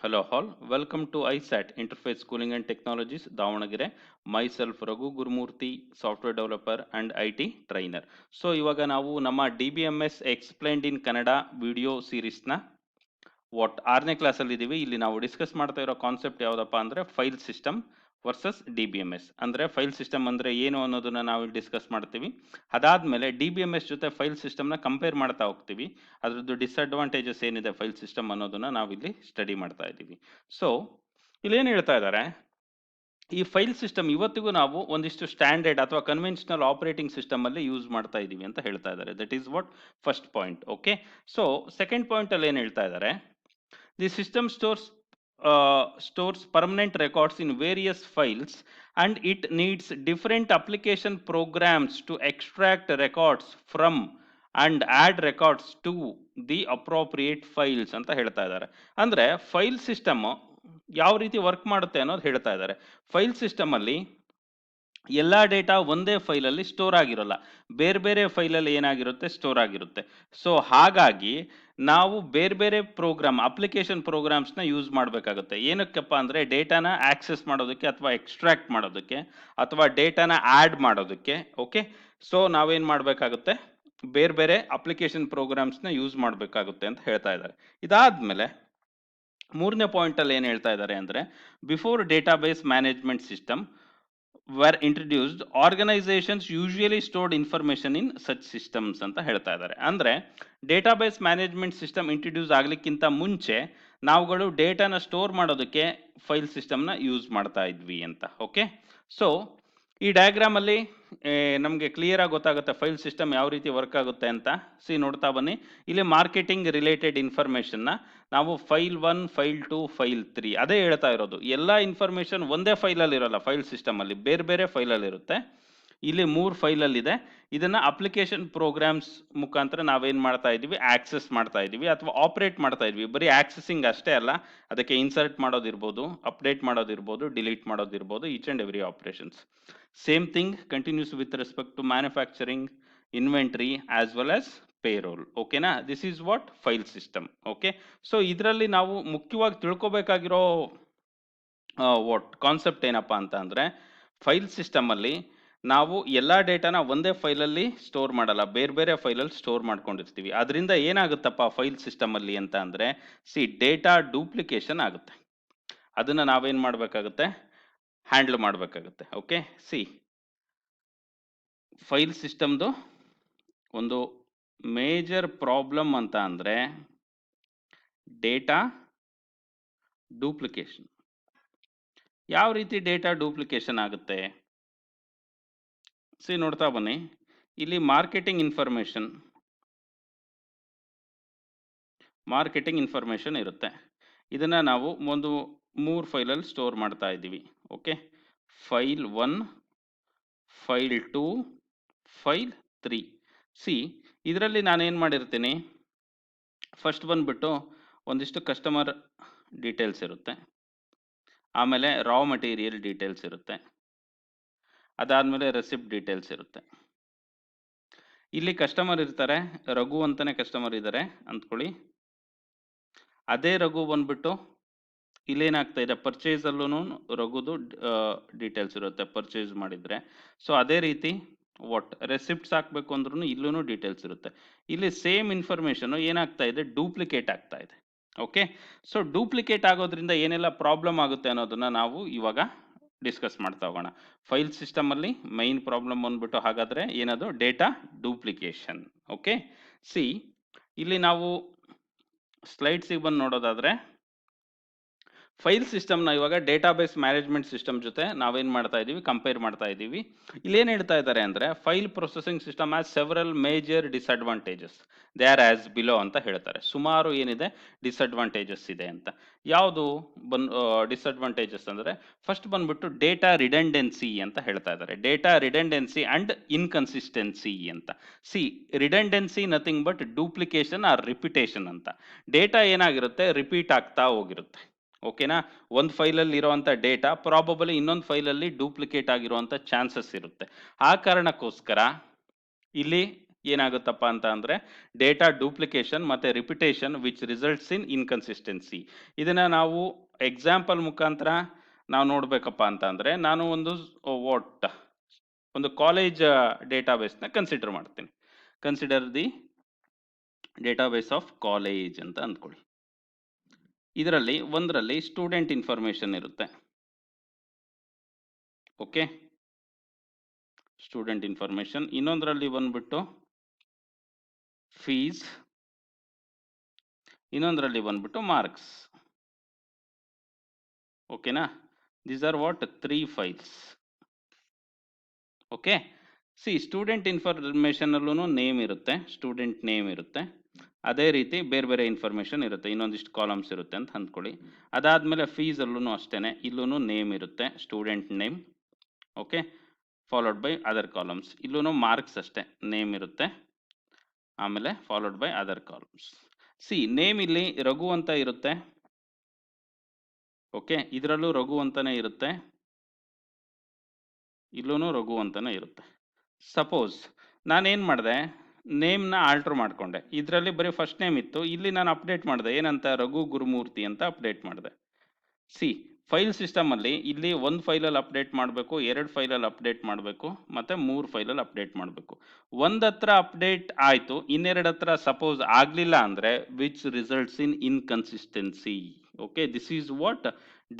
Hello all, welcome to ISAT Interface Schooling and Technologies Davanagere. Myself Raghu Gurumurthy, software developer and IT trainer. So ಇವಾಗ ನಾವು ನಮ್ಮ DBMS Explained in Kannada video series ನ ಆರನೇ ಕ್ಲಾಸಲ್ಲಿ ಇದೀವಿ. ಇಲ್ಲಿ ನಾವು ಡಿಸ್ಕಸ್ ಮಾಡ್ತಾ ಇರೋ ಕಾನ್ಸೆಪ್ಟ್ ಯಾವುದಪ್ಪ ಅಂದ್ರೆ ಫೈಲ್ ಸಿಸ್ಟಮ್ ವರ್ಸಸ್ DBMS. ಅಂದ್ರೆ ಫೈಲ್ ಸಿಸ್ಟಮ್ ಅಂದ್ರೆ ಏನು ಅನ್ನೋದನ್ನ ನಾವು ಡಿಸ್ಕಸ್ ಮಾಡ್ತೀವಿ. ಅದಾದ್ಮೇಲೆ DBMS ಜೊತೆ ಫೈಲ್ ಸಿಸ್ಟಮ್ ನ ಕಂಪೇರ್ ಮಾಡ್ತಾ ಹೋಗ್ತೀವಿ. ಅದ್ರದ್ದು ಡಿಸ್ಅಡ್ವಾಂಟೇಜಸ್ ಏನಿದೆ ಫೈಲ್ ಸಿಸ್ಟಮ್ ಅನ್ನೋದನ್ನ ನಾವು ಇಲ್ಲಿ ಸ್ಟಡಿ ಮಾಡ್ತಾ ಇದ್ದೀವಿ. ಸೊ ಇಲ್ಲಿ ಏನ್ ಹೇಳ್ತಾ ಇದ್ದಾರೆ, ಈ ಫೈಲ್ ಸಿಸ್ಟಮ್ ಇವತ್ತಿಗೂ ನಾವು ಒಂದಿಷ್ಟು ಸ್ಟ್ಯಾಂಡರ್ಡ್ ಅಥವಾ ಕನ್ವೆನ್ಷನಲ್ ಆಪರೇಟಿಂಗ್ ಸಿಸ್ಟಮ್ ಅಲ್ಲಿ ಯೂಸ್ ಮಾಡ್ತಾ ಇದೀವಿ ಅಂತ ಹೇಳ್ತಾ ಇದ್ದಾರೆ. That is what first point. Okay, so second point ಅಲ್ಲಿ ಏನ್ ಹೇಳ್ತಾ ಇದ್ದಾರೆ, the system stores permanent records in various files and it needs different application programs to extract records from and add records to the appropriate files ಅಂತ ಹೇಳ್ತಾ ಇದ್ದಾರೆ. ಅಂದ್ರೆ file system ಯಾವ ರೀತಿ ವರ್ಕ್ ಮಾಡುತ್ತೆ ಅನ್ನೋದು ಹೇಳ್ತಾ ಇದ್ದಾರೆ. ಫೈಲ್ ಸಿಸ್ಟಮ್ ಅಲ್ಲಿ ಎಲ್ಲಾ ಡೇಟಾ ಒಂದೇ ಫೈಲಲ್ಲಿ ಸ್ಟೋರ್ ಆಗಿರೋಲ್ಲ, ಬೇರೆ ಬೇರೆ ಫೈಲಲ್ಲಿ ಏನಾಗಿರುತ್ತೆ ಸ್ಟೋರ್ ಆಗಿರುತ್ತೆ. ಸೊ ಹಾಗಾಗಿ ನಾವು ಬೇರೆ ಬೇರೆ ಪ್ರೋಗ್ರಾಮ್ ಅಪ್ಲಿಕೇಶನ್ ಪ್ರೋಗ್ರಾಮ್ಸ್ನ ಯೂಸ್ ಮಾಡಬೇಕಾಗುತ್ತೆ. ಏನಕ್ಕಪ್ಪ ಅಂದರೆ ಡೇಟಾನ ಆಕ್ಸೆಸ್ ಮಾಡೋದಕ್ಕೆ ಅಥವಾ ಎಕ್ಸ್ಟ್ರಾಕ್ಟ್ ಮಾಡೋದಕ್ಕೆ ಅಥವಾ ಡೇಟಾನ ಆ್ಯಡ್ ಮಾಡೋದಕ್ಕೆ. ಓಕೆ, ಸೊ ನಾವೇನು ಮಾಡಬೇಕಾಗುತ್ತೆ, ಬೇರೆ ಬೇರೆ ಅಪ್ಲಿಕೇಶನ್ ಪ್ರೋಗ್ರಾಮ್ಸ್ನ ಯೂಸ್ ಮಾಡಬೇಕಾಗುತ್ತೆ ಅಂತ ಹೇಳ್ತಾ ಇದ್ದಾರೆ. ಇದಾದ್ಮೇಲೆ ಮೂರನೇ ಪಾಯಿಂಟಲ್ಲಿ ಏನು ಹೇಳ್ತಾ ಇದ್ದಾರೆ ಅಂದರೆ, before database management system were introduced, organizations usually stored information in such systems ಅಂತ ಹೇಳ್ತಾ ಇದ್ದಾರೆ. ಅಂದ್ರೆ ಡೇಟಾಬೇಸ್ ಮ್ಯಾನೇಜ್ಮೆಂಟ್ ಸಿಸ್ಟಮ್ ಇಂಟ್ರೊಡ್ಯೂಸ್ ಆಗ್ಲಿಕ್ಕಿಂತ ಮುಂಚೆ ನಾವುಗಳು ಡೇಟಾನ ಸ್ಟೋರ್ ಮಾಡೋದಕ್ಕೆ ಫೈಲ್ ಸಿಸ್ಟಮ್ನ ಯೂಸ್ ಮಾಡ್ತಾ ಇದ್ವಿ ಅಂತ. ಓಕೆ, ಸೊ ಈ ಡಯಾಗ್ರಾಮ್ ಅಲ್ಲಿ ನಮಗೆ ಕ್ಲಿಯರ್ ಆಗಿ ಗೊತ್ತಾಗುತ್ತೆ ಫೈಲ್ ಸಿಸ್ಟಮ್ ಯಾವ ರೀತಿ ವರ್ಕ್ ಆಗುತ್ತೆ ಅಂತ. ನೋಡ್ತಾ ಬನ್ನಿ, ಇಲ್ಲಿ ಮಾರ್ಕೆಟಿಂಗ್ ರಿಲೇಟೆಡ್ ಇನ್ಫಾರ್ಮೇಶನ್ನ ನಾವು ಫೈಲ್ 1, ಫೈಲ್ 2, ಫೈಲ್ 3 ಅದೇ ಹೇಳ್ತಾ ಇರೋದು. ಎಲ್ಲ ಇನ್ಫಾರ್ಮೇಶನ್ ಒಂದೇ ಫೈಲಲ್ಲಿ ಇರೋಲ್ಲ, ಫೈಲ್ ಸಿಸ್ಟಮ್ ಅಲ್ಲಿ ಬೇರೆ ಬೇರೆ ಫೈಲಲ್ಲಿ ಇರುತ್ತೆ. ಇಲ್ಲಿ 3 ಫೈಲಲ್ಲಿ ಇದೆ. ಇದನ್ನ ಅಪ್ಲಿಕೇಶನ್ ಪ್ರೋಗ್ರಾಮ್ಸ್ ಮುಖಾಂತರ ನಾವೇನ್ ಮಾಡ್ತಾ ಇದೀವಿ, ಆಕ್ಸೆಸ್ ಮಾಡ್ತಾ ಇದೀವಿ ಅಥವಾ ಆಪರೇಟ್ ಮಾಡ್ತಾ ಇದೀವಿ. ಬರೀ ಆಕ್ಸೆಸಿಂಗ್ ಅಷ್ಟೇ ಅಲ್ಲ, ಅದಕ್ಕೆ ಇನ್ಸರ್ಟ್ ಮಾಡೋದಿರ್ಬೋದು, ಅಪ್ಡೇಟ್ ಮಾಡೋದಿರ್ಬೋದು, ಡಿಲೀಟ್ ಮಾಡೋದಿರ್ಬೋದು, each and every operations. Same thing continues with respect to manufacturing, inventory as well as payroll. ಓಕೆನಾ, this is what file system. Okay, so ಇದರಲ್ಲಿ ನಾವು ಮುಖ್ಯವಾಗಿ ತಿಳ್ಕೊಬೇಕಾಗಿರೋ ಕಾನ್ಸೆಪ್ಟ್ ಏನಪ್ಪಾ ಅಂತ ಅಂದ್ರೆ, ಫೈಲ್ ಸಿಸ್ಟಮ್ ಅಲ್ಲಿ ನಾವು ಎಲ್ಲಾ ಡೇಟಾನ ಒಂದೇ ಫೈಲಲ್ಲಿ ಸ್ಟೋರ್ ಮಾಡಲ್ಲ, ಬೇರೆ ಬೇರೆ ಫೈಲಲ್ಲಿ ಸ್ಟೋರ್ ಮಾಡ್ಕೊಂಡಿರ್ತೀವಿ. ಅದರಿಂದ ಏನಾಗುತ್ತಪ್ಪ ಫೈಲ್ ಸಿಸ್ಟಮ್ ಅಲ್ಲಿ ಅಂತ ಅಂದ್ರೆ, ಡೇಟಾ ಡೂಪ್ಲಿಕೇಶನ್ ಆಗುತ್ತೆ. ಅದನ್ನ ನಾವೇನ್ ಮಾಡ್ಬೇಕಾಗುತ್ತೆ, ಹ್ಯಾಂಡಲ್ ಮಾಡ್ಬೇಕಾಗುತ್ತೆ. ಓಕೆ, ಫೈಲ್ ಸಿಸ್ಟಮ್ದು ಒಂದು ಮೇಜರ್ ಪ್ರಾಬ್ಲಮ್ ಅಂತ ಅಂದ್ರೆ ಡೇಟಾ ಡೂಪ್ಲಿಕೇಶನ್. ಯಾವ ರೀತಿ ಡೇಟಾ ಡೂಪ್ಲಿಕೇಶನ್ ಆಗುತ್ತೆ, ನೋಡ್ತಾ ಬನ್ನಿ. ಇಲ್ಲಿ ಮಾರ್ಕೆಟಿಂಗ್ ಇನ್ಫಾರ್ಮೇಶನ್ ಇರುತ್ತೆ. ಇದನ್ನ ನಾವು ಒಂದು 3 ಫೈಲಲ್ಲಿ ಸ್ಟೋರ್ ಮಾಡ್ತಾ ಇದ್ದೀವಿ. Okay, file 1, file 2, file 3. ಇದರಲ್ಲಿ ನಾನೇನು ಮಾಡಿರ್ತೀನಿ, ಫಸ್ಟ್ ಬಂದ್ಬಿಟ್ಟು ಒಂದಿಷ್ಟು ಕಸ್ಟಮರ್ ಡೀಟೇಲ್ಸ್ ಇರುತ್ತೆ, ಆಮೇಲೆ ರಾ ಮಟೀರಿಯಲ್ ಡೀಟೇಲ್ಸ್ ಇರುತ್ತೆ, ಅದಾದ್ಮೇಲೆ ರೆಸಿಪ್ಟ್ ಡೀಟೇಲ್ಸ್ ಇರುತ್ತೆ. ಇಲ್ಲಿ ಕಸ್ಟಮರ್ ಇರ್ತಾರೆ, ರಘು ಅಂತಾನೆ ಕಸ್ಟಮರ್ ಇದ್ದಾರೆ ಅಂದ್ಕೊಳ್ಳಿ. ಅದೇ ರಘು ಬಂದ್ಬಿಟ್ಟು ಇಲ್ಲೇನಾಗ್ತಾ ಇದೆ, ಪರ್ಚೇಸ್ ಅಲ್ಲೂ ರಘುದು ಡೀಟೇಲ್ಸ್ ಇರುತ್ತೆ ಪರ್ಚೇಸ್ ಮಾಡಿದ್ರೆ. ಸೊ ಅದೇ ರೀತಿ ರೆಸಿಪ್ಟ್ಸ್ ಹಾಕ್ಬೇಕು ಅಂದ್ರೂ ಇಲ್ಲೂ ಡೀಟೇಲ್ಸ್ ಇರುತ್ತೆ. ಇಲ್ಲಿ ಸೇಮ್ ಇನ್ಫಾರ್ಮೇಶನ್ ಏನಾಗ್ತಾ ಇದೆ, ಡೂಪ್ಲಿಕೇಟ್ ಆಗ್ತಾ ಇದೆ. ಓಕೆ, ಸೊ ಡೂಪ್ಲಿಕೇಟ್ ಆಗೋದ್ರಿಂದ ಏನೆಲ್ಲ ಪ್ರಾಬ್ಲಮ್ ಆಗುತ್ತೆ ಅನ್ನೋದನ್ನ ನಾವು ಇವಾಗ ಡಿಸ್ಕಸ್ ಮಾಡ್ತಾ ಹೋಗೋಣ. ಫೈಲ್ ಸಿಸ್ಟಮ್ ಅಲ್ಲಿ ಮೈನ್ ಪ್ರಾಬ್ಲಮ್ ಬಂದ್ಬಿಟ್ಟು ಹಾಗಾದ್ರೆ ಏನದು, ಡೇಟಾ ಡೂಪ್ಲಿಕೇಶನ್. ಓಕೆ, ಇಲ್ಲಿ ನಾವು ಸ್ಲೈಡ್ಸಿಗೆ ಬಂದು ನೋಡೋದಾದ್ರೆ, ಫೈಲ್ ಸಿಸ್ಟಮ್ನ ಇವಾಗ ಡೇಟಾಬೇಸ್ ಮ್ಯಾನೇಜ್ಮೆಂಟ್ ಸಿಸ್ಟಮ್ ಜೊತೆ ನಾವೇನ್ ಮಾಡ್ತಾ ಇದೀವಿ, ಕಂಪೇರ್ ಮಾಡ್ತಾ ಇದೀವಿ. ಇಲ್ಲೇನು ಹೇಳ್ತಾ ಇದ್ದಾರೆ ಅಂದ್ರೆ, file processing system has several major disadvantages, they are as below ಅಂತ ಹೇಳ್ತಾರೆ. ಸುಮಾರು ಏನಿದೆ ಡಿಸ್ಅಡ್ವಾಂಟೇಜಸ್ ಇದೆ ಅಂತ. ಯಾವುದು ಡಿಸ್ಅಡ್ವಾಂಟೇಜಸ್ ಅಂದ್ರೆ, ಫಸ್ಟ್ ಬಂದ್ಬಿಟ್ಟು ಡೇಟಾ ರಿಡೆಂಡೆನ್ಸಿ ಅಂತ ಹೇಳ್ತಾ ಇದ್ದಾರೆ. ಡೇಟಾ ರಿಡೆಂಡೆನ್ಸಿ ಅಂಡ್ ಇನ್ಕನ್ಸಿಸ್ಟೆನ್ಸಿ ಅಂತ. Redundancy nothing but duplication or repetition ಅಂತ. ಡೇಟಾ ಏನಾಗಿರುತ್ತೆ, ರಿಪೀಟ್ ಆಗ್ತಾ ಹೋಗಿರುತ್ತೆ. ಓಕೆನಾ, ಒಂದು ಫೈಲಲ್ಲಿ ಇರುವಂತ ಡೇಟಾ ಪ್ರಾಬಬಲಿ ಇನ್ನೊಂದು ಫೈಲಲ್ಲಿ ಡೂಪ್ಲಿಕೇಟ್ ಆಗಿರುವಂತ ಚಾನ್ಸಸ್ ಇರುತ್ತೆ. ಆ ಕಾರಣಕ್ಕೋಸ್ಕರ ಇಲ್ಲಿ ಏನಾಗುತ್ತಪ್ಪ ಅಂತ ಅಂದರೆ ಡೇಟಾ ಡೂಪ್ಲಿಕೇಶನ್ ಮತ್ತು repetition which results in inconsistency. ಇದನ್ನು ನಾವು ಎಕ್ಸಾಂಪಲ್ ಮುಖಾಂತರ ನಾವು ನೋಡಬೇಕಪ್ಪ ಅಂತ ಅಂದರೆ ನಾನು ಒಂದು ಕಾಲೇಜ್ ಡೇಟಾಬೇಸ್ನ ಕನ್ಸಿಡರ್ ಮಾಡ್ತೀನಿ. Consider the database of college ಅಂತ ಅಂದ್ಕೊಳ್ಳಿ. ಇದರಲ್ಲಿ ಒಂದರಲ್ಲಿ ಸ್ಟೂಡೆಂಟ್ ಇನ್ಫಾರ್ಮೇಷನ್ ಇರುತ್ತೆ. Okay, student information. ಇನ್ನೊಂದರಲ್ಲಿ ಬಂದ್ಬಿಟ್ಟು ಫೀಸ್, ಇನ್ನೊಂದರಲ್ಲಿ ಬಂದ್ಬಿಟ್ಟು ಮಾರ್ಕ್ಸ್. ಓಕೆನಾ? These are what 3 files. Okay, C student information ಅಲ್ಲೂ ನೇಮ್ ಇರುತ್ತೆ, ಸ್ಟೂಡೆಂಟ್ ನೇಮ್ ಇರುತ್ತೆ. ಅದೇ ರೀತಿ ಬೇರೆ ಬೇರೆ ಇನ್ಫಾರ್ಮೇಷನ್ ಇರುತ್ತೆ, ಇನ್ನೊಂದಿಷ್ಟು ಕಾಲಮ್ಸ್ ಇರುತ್ತೆ ಅಂತ ಅಂದ್ಕೊಳ್ಳಿ. ಅದಾದಮೇಲೆ ಫೀಸಲ್ಲೂ ಅಷ್ಟೇ, ಇಲ್ಲೂ ನೇಮ್ ಇರುತ್ತೆ, student name. Okay, followed by other columns. ಇಲ್ಲೂ ಮಾರ್ಕ್ಸ್ ಅಷ್ಟೇ, ನೇಮ್ ಇರುತ್ತೆ, ಆಮೇಲೆ followed by other columns. C name ಇಲ್ಲಿ ರಘು ಅಂತ ಇರುತ್ತೆ. ಓಕೆ, ಇದರಲ್ಲೂ ರಘು ಅಂತಾನೆ ಇರುತ್ತೆ, ಇಲ್ಲೂ ರಘು ಅಂತಾನೆ ಇರುತ್ತೆ. ಸಪೋಸ್ ನಾನೇನು ಮಾಡಿದೆ, ನೇಮ್ನ ಆಲ್ಟರ್ ಮಾಡಿಕೊಂಡೆ. ಇದರಲ್ಲಿ ಬರೀ ಫಸ್ಟ್ ನೇಮ್ ಇತ್ತು, ಇಲ್ಲಿ ನಾನು ಅಪ್ಡೇಟ್ ಮಾಡಿದೆ, ಏನಂತ ರಘು ಗುರುಮೂರ್ತಿ ಅಂತ ಅಪ್ಡೇಟ್ ಮಾಡಿದೆ. ಸಿ ಫೈಲ್ ಸಿಸ್ಟಮಲ್ಲಿ ಇಲ್ಲಿ ಒಂದು ಫೈಲಲ್ಲಿ ಅಪ್ಡೇಟ್ ಮಾಡಬೇಕು, 2 ಫೈಲಲ್ಲಿ ಅಪ್ಡೇಟ್ ಮಾಡಬೇಕು, ಮತ್ತು 3 ಫೈಲಲ್ಲಿ ಅಪ್ಡೇಟ್ ಮಾಡಬೇಕು. ಒಂದು ಹತ್ರ ಅಪ್ಡೇಟ್ ಆಯಿತು, ಇನ್ನೆರಡು ಹತ್ರ ಸಪೋಸ್ ಆಗಲಿಲ್ಲ ಅಂದರೆ which results in inconsistency. Okay, this is what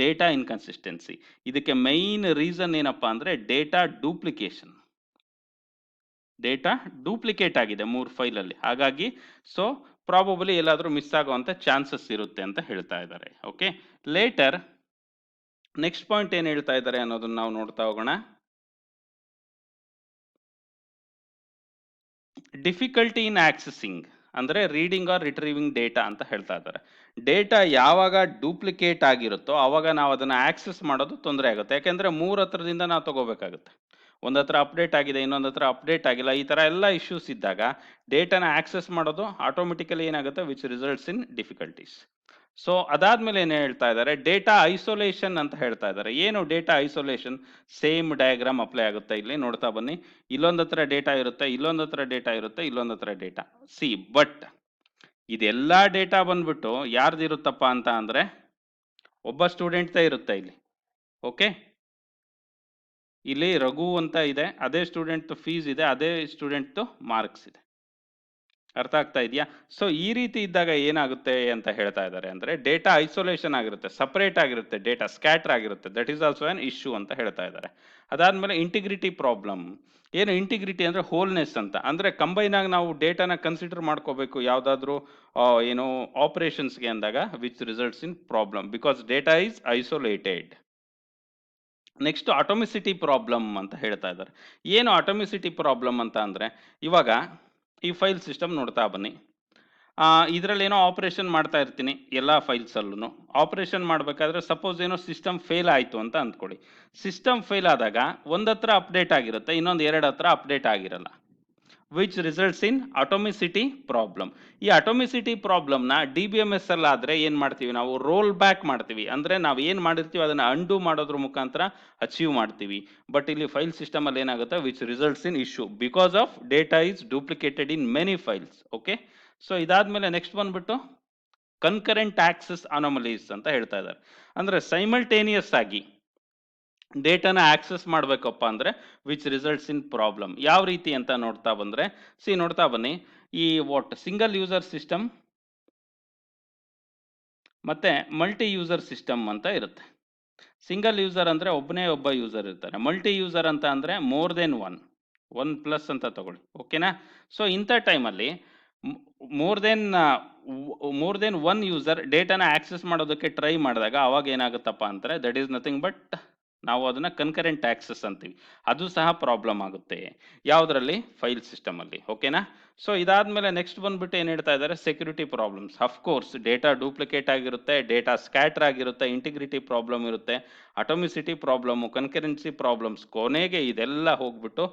data inconsistency. ಇದಕ್ಕೆ ಮೈನ್ ರೀಸನ್ ಏನಪ್ಪ ಅಂದರೆ ಡೇಟಾ ಡೂಪ್ಲಿಕೇಶನ್. ಡೇಟಾ ಡೂಪ್ಲಿಕೇಟ್ ಆಗಿದೆ 3 ಫೈಲಲ್ಲಿ, ಹಾಗಾಗಿ ಸೊ ಪ್ರಾಬಬಲಿ ಎಲ್ಲಾದರೂ ಮಿಸ್ ಆಗುವಂಥ ಚಾನ್ಸಸ್ ಇರುತ್ತೆ ಅಂತ ಹೇಳ್ತಾ ಇದ್ದಾರೆ. ಓಕೆ, ಲೇಟರ್ ನೆಕ್ಸ್ಟ್ ಪಾಯಿಂಟ್ ಏನು ಹೇಳ್ತಾ ಇದ್ದಾರೆ ಅನ್ನೋದನ್ನ ನಾವು ನೋಡ್ತಾ ಹೋಗೋಣ. ಡಿಫಿಕಲ್ಟಿ ಇನ್ ಆಕ್ಸೆಸಿಂಗ್ ಅಂದರೆ ರೀಡಿಂಗ್ ಆರ್ ರಿಟ್ರೀವಿಂಗ್ ಡೇಟಾ ಅಂತ ಹೇಳ್ತಾ ಇದ್ದಾರೆ. ಡೇಟಾ ಯಾವಾಗ ಡೂಪ್ಲಿಕೇಟ್ ಆಗಿರುತ್ತೋ ಆವಾಗ ನಾವು ಅದನ್ನು ಆಕ್ಸೆಸ್ ಮಾಡೋದು ತೊಂದರೆ ಆಗುತ್ತೆ. ಯಾಕೆಂದರೆ 3 ಹತ್ರದಿಂದ ನಾವು ತಗೋಬೇಕಾಗುತ್ತೆ. ಒಂದು ಹತ್ರ ಅಪ್ಡೇಟ್ ಆಗಿದೆ, ಇನ್ನೊಂದು ಹತ್ರ ಅಪ್ಡೇಟ್ ಆಗಿಲ್ಲ. ಈ ಥರ ಎಲ್ಲ ಇಶ್ಯೂಸ್ ಇದ್ದಾಗ ಡೇಟಾನ ಆಕ್ಸೆಸ್ ಮಾಡೋದು ಆಟೋಮೆಟಿಕಲಿ ಏನಾಗುತ್ತೆ, which results in difficulties. So ಅದಾದ್ಮೇಲೆ ಏನು ಹೇಳ್ತಾ ಇದ್ದಾರೆ, ಡೇಟಾ ಐಸೋಲೇಷನ್ ಅಂತ ಹೇಳ್ತಾ ಇದ್ದಾರೆ. ಏನು data isolation? Same diagram apply ಆಗುತ್ತೆ. ಇಲ್ಲಿ ನೋಡ್ತಾ ಬನ್ನಿ, ಇಲ್ಲೊಂದು ಹತ್ರ ಡೇಟಾ ಇರುತ್ತೆ, ಇಲ್ಲೊಂದು ಹತ್ರ ಡೇಟಾ ಇರುತ್ತೆ, ಇಲ್ಲೊಂದು ಹತ್ರ ಡೇಟಾ. ಸಿ ಬಟ್ ಇದೆಲ್ಲ ಡೇಟಾ ಬಂದ್ಬಿಟ್ಟು ಯಾರ್ದಿರುತ್ತಪ್ಪ ಅಂತ ಅಂದರೆ ಒಬ್ಬ ಸ್ಟೂಡೆಂಟ್ದೇ ಇರುತ್ತೆ ಇಲ್ಲಿ. ಓಕೆ, ಇಲ್ಲಿ ರಘು ಅಂತ ಇದೆ, ಅದೇ ಸ್ಟೂಡೆಂಟ್ ಫೀಸ್ ಇದೆ, ಅದೇ ಸ್ಟೂಡೆಂಟ್ ಮಾರ್ಕ್ಸ್ ಇದೆ. ಅರ್ಥ ಆಗ್ತಾ ಇದೆಯಾ? ಸೊ ಈ ರೀತಿ ಇದ್ದಾಗ ಏನಾಗುತ್ತೆ ಅಂತ ಹೇಳ್ತಾ ಇದ್ದಾರೆ ಅಂದರೆ ಡೇಟಾ ಐಸೋಲೇಷನ್ ಆಗಿರುತ್ತೆ, ಸಪರೇಟ್ ಆಗಿರುತ್ತೆ, ಡೇಟಾ ಸ್ಕ್ಯಾಟರ್ ಆಗಿರುತ್ತೆ. That is also on issue ಅಂತ ಹೇಳ್ತಾ ಇದ್ದಾರೆ. ಅದಾದಮೇಲೆ ಇಂಟಿಗ್ರಿಟಿ ಪ್ರಾಬ್ಲಮ್. ಏನು ಇಂಟಿಗ್ರಿಟಿ ಅಂದರೆ ಹೋಲ್ನೆಸ್ ಅಂತ, ಅಂದರೆ ಕಂಬೈನ್ ಆಗಿ ನಾವು ಡೇಟಾನ ಕನ್ಸಿಡರ್ ಮಾಡ್ಕೋಬೇಕು ಯಾವುದಾದ್ರೂ ಏನು ಆಪರೇಷನ್ಸ್ಗೆ ಅಂದಾಗ which results in problem because data is isolated. Next atomicity problem ಅಂತ ಹೇಳ್ತಾ ಇದ್ದಾರೆ. ಏನು ಆಟೋಮಿಸಿಟಿ ಪ್ರಾಬ್ಲಮ್ ಅಂತ ಅಂದರೆ, ಇವಾಗ ಈ ಫೈಲ್ ಸಿಸ್ಟಮ್ ನೋಡ್ತಾ ಬನ್ನಿ. ಇದರಲ್ಲಿ ಏನೋ ಆಪರೇಷನ್ ಮಾಡ್ತಾ ಇರ್ತೀನಿ ಎಲ್ಲ ಫೈಲ್ಸಲ್ಲೂ. ಆಪರೇಷನ್ ಮಾಡಬೇಕಾದ್ರೆ ಸಪೋಸ್ ಏನೋ ಸಿಸ್ಟಮ್ ಫೇಲ್ ಆಯಿತು ಅಂತ ಅಂದ್ಕೊಳ್ಳಿ. ಸಿಸ್ಟಮ್ ಫೇಲ್ ಆದಾಗ ಒಂದು ಹತ್ರ ಅಪ್ಡೇಟ್ ಆಗಿರುತ್ತೆ, ಇನ್ನೊಂದು 2 ಹತ್ರ ಅಪ್ಡೇಟ್ ಆಗಿರಲ್ಲ, ವಿಚ್ ರಿಸಲ್ಟ್ಸ್ ಇನ್ ಆಟೋಮಿಸಿಟಿ ಪ್ರಾಬ್ಲಮ್. ಈ ಆಟೋಮಿಸಿಟಿ ಪ್ರಾಬ್ಲಮ್ನ DBMS ಅಲ್ಲಾದರೆ ಏನು ಮಾಡ್ತೀವಿ ನಾವು, ರೋಲ್ ಬ್ಯಾಕ್ ಮಾಡ್ತೀವಿ. ಅಂದರೆ ನಾವು ಏನು ಮಾಡಿರ್ತೀವಿ ಅದನ್ನು ಅಂಡು ಮಾಡೋದ್ರ ಮುಖಾಂತರ ಅಚೀವ್ ಮಾಡ್ತೀವಿ. ಬಟ್ ಇಲ್ಲಿ ಫೈಲ್ ಸಿಸ್ಟಮಲ್ಲಿ ಏನಾಗುತ್ತೆ, which results in issue because of data is duplicated in many files. Okay, so ಇದಾದಮೇಲೆ ನೆಕ್ಸ್ಟ್ ಬಂದ್ಬಿಟ್ಟು ಕನ್ಕರೆಂಟ್ ಆಕ್ಸೆಸ್ ಅನಾಮಲೀಸ್ ಅಂತ ಹೇಳ್ತಾ ಇದ್ದಾರೆ. ಅಂದರೆ ಸೈಮಲ್ಟೇನಿಯಸ್ ಆಗಿ ಡೇಟಾನ ಆಕ್ಸೆಸ್ ಮಾಡಬೇಕಪ್ಪ ಅಂದರೆ ವಿಚ್ ರಿಸಲ್ಟ್ಸ್ ಇನ್ ಪ್ರಾಬ್ಲಮ್. ಯಾವ ರೀತಿ ಅಂತ ನೋಡ್ತಾ ಬಂದರೆ, ನೋಡ್ತಾ ಬನ್ನಿ, ಈ ಸಿಂಗಲ್ ಯೂಸರ್ ಸಿಸ್ಟಮ್ ಮತ್ತು ಮಲ್ಟಿ ಯೂಸರ್ ಸಿಸ್ಟಮ್ ಅಂತ ಇರುತ್ತೆ. ಸಿಂಗಲ್ ಯೂಸರ್ ಅಂದರೆ ಒಬ್ಬ ಯೂಸರ್ ಇರ್ತಾರೆ. ಮಲ್ಟಿ ಯೂಸರ್ ಅಂತ ಅಂದರೆ ಮೋರ್ ದೆನ್ ಒನ್ ಪ್ಲಸ್ ಅಂತ ತಗೊಳ್ಳಿ. ಓಕೆನಾ? ಸೊ ಇಂಥ ಟೈಮಲ್ಲಿ ಮೋರ್ ದೆನ್ ಒನ್ ಯೂಸರ್ ಡೇಟಾನ ಆಕ್ಸೆಸ್ ಮಾಡೋದಕ್ಕೆ ಟ್ರೈ ಮಾಡಿದಾಗ ಅವಾಗ ಏನಾಗುತ್ತಪ್ಪ ಅಂದರೆ ದಟ್ ಈಸ್ ನಥಿಂಗ್ ಬಟ್ ನಾವು ಅದನ್ನು ಕನ್ಕರೆಂಟ್ ಆಕ್ಸೆಸ್ ಅಂತೀವಿ. ಅದು ಸಹ ಪ್ರಾಬ್ಲಮ್ ಆಗುತ್ತೆ ಯಾವುದರಲ್ಲಿ, ಫೈಲ್ ಸಿಸ್ಟಮಲ್ಲಿ. ಓಕೆನಾ? ಸೊ ಇದಾದಮೇಲೆ ನೆಕ್ಸ್ಟ್ ಬಂದ್ಬಿಟ್ಟು ಏನು ಹೇಳ್ತಾ ಇದ್ದಾರೆ, security problems. Of course data duplicate ಆಗಿರುತ್ತೆ, ಡೇಟಾ ಸ್ಕ್ಯಾಟರ್ ಆಗಿರುತ್ತೆ, ಇಂಟಿಗ್ರಿಟಿ ಪ್ರಾಬ್ಲಮ್ ಇರುತ್ತೆ, ಅಟೋಮಿಸಿಟಿ ಪ್ರಾಬ್ಲಮ್ಮು, ಕನ್ಕರೆನ್ಸಿ ಪ್ರಾಬ್ಲಮ್ಸ್. ಕೊನೆಗೆ ಇದೆಲ್ಲ ಹೋಗ್ಬಿಟ್ಟು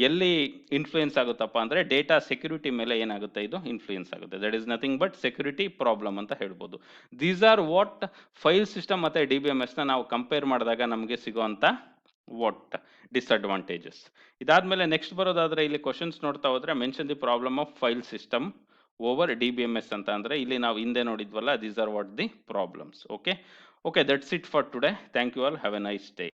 ಎಲ್ಲಿ ಇನ್ಫ್ಲೂಯೆನ್ಸ್ ಆಗುತ್ತಪ್ಪ ಅಂದರೆ ಡೇಟಾ ಸೆಕ್ಯೂರಿಟಿ ಮೇಲೆ ಏನಾಗುತ್ತೆ, ಇದು ಇನ್ಫ್ಲೂಯೆನ್ಸ್ ಆಗುತ್ತೆ. That is nothing but security problem ಅಂತ ಹೇಳ್ಬೋದು. These are what file system ಮತ್ತು DBMSನ ನಾವು ಕಂಪೇರ್ ಮಾಡಿದಾಗ ನಮಗೆ ಸಿಗುವಂಥ ವಾಟ್ ಡಿಸ್ಅಡ್ವಾಂಟೇಜಸ್. ಇದಾದ್ಮೇಲೆ ನೆಕ್ಸ್ಟ್ ಬರೋದಾದ್ರೆ ಇಲ್ಲಿ ಕ್ವಶನ್ಸ್ ನೋಡ್ತಾ ಹೋದ್ರೆ mention the problem of file system over DBMS ಅಂತ ಅಂದ್ರೆ ಇಲ್ಲಿ ನಾವು ಹಿಂದೆ ನೋಡಿದ್ವಲ್ಲ, these are what the problems. Okay, that's it for today. Thank you all, have a nice day.